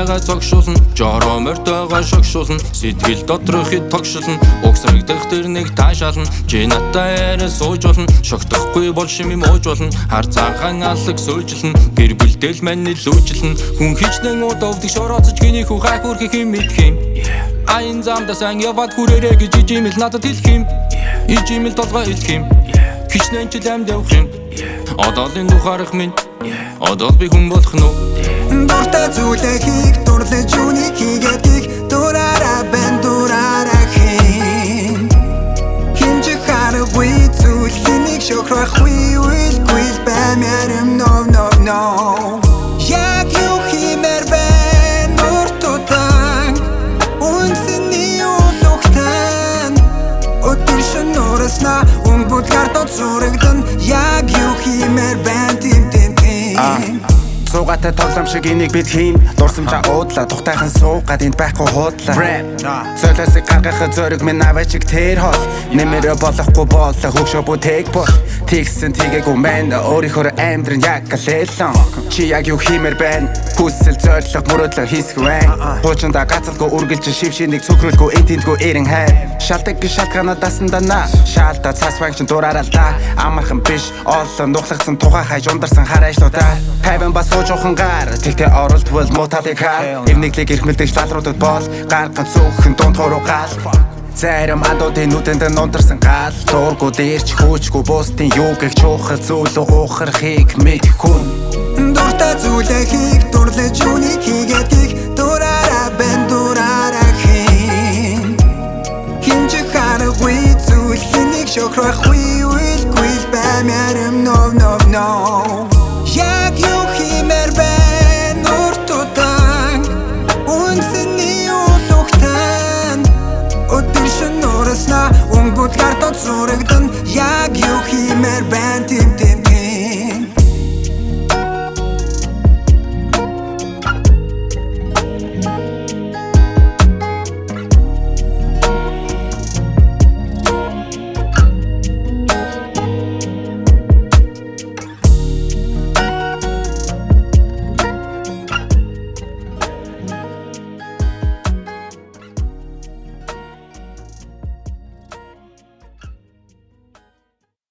сайгаа зогшуулна жороо морьтойгоо шогшуулна сэтгэл доторх хэд тогшилно угсрагдах тэр нэг таашаална чи надтай яриа сууж болно шогтохгүй бол шими мууж болно хар цагаан алаг сөүжилнэ гэр бүлдэл мань илүүжилнэ хүн хичнээн удавдаг шорооцож гиний хүү хаа хүрхэх юм мэдх юм айн замда сан яваад хүрээрээ гэж ижимэл надад хэлэх юм ижимэл толгой хэлэх юм хичнээн ч лам явах юм одоолын ухаарах минь одоол би хүн болох нь дуртай зүйлээ хийх дурлаж юуник хийгээдгийг дураараа бэн дураараа хийн хинж харахгүй зүйл хинийг шохрахгүй үйлгүй баймарам no яг юу хиймээр бэн нуртудан үнсэний улуухтан өдөр шин нураснаа унбудгаар дот сурагдан яг юу хиймээр бэн тийм Суугатай тоглоом шиг энийг бид хийн дурсамжаа уудлаа тухтайхан суугаад энд байхгүй хуудлаа Золиосыг гаргахад зориг минь аваачиг тэр хол нэмэрэ болохгүй болоо хөвшөө бүтээг бол Тэгсэн тийгээгүй мэн өөрийнхөө амьдрын яг галээлон Чи яг юу хиймээр байна хүсэл зорилго мөрөөдлөө хийсгүй байна Хуучиндаа гацалгүй үргэлж шив шинийг цөхрүүлгүй энэ тэндгүй эрен хай Шалтак гэж шалтгаанаа дасандаа на Шаалта цас ванчин дураараа л да Амархан биш олон нухлагсан тухай хайж ундарсан хараачлуудаа Тайван бас жоохон гар тэгтээ оролдвол мууталыг хаа Эвнэглийг эрхмэлдэг шлалруудад бол гарган цөөхөн дунд хоруу гал Зарим адуудын нүдэнд нундарсан гал Дургу дээрч хүүчгүй бусдын юу гэх чухал зүйл ухархийг мэдэх хүн Дуртай зүйлээ хийх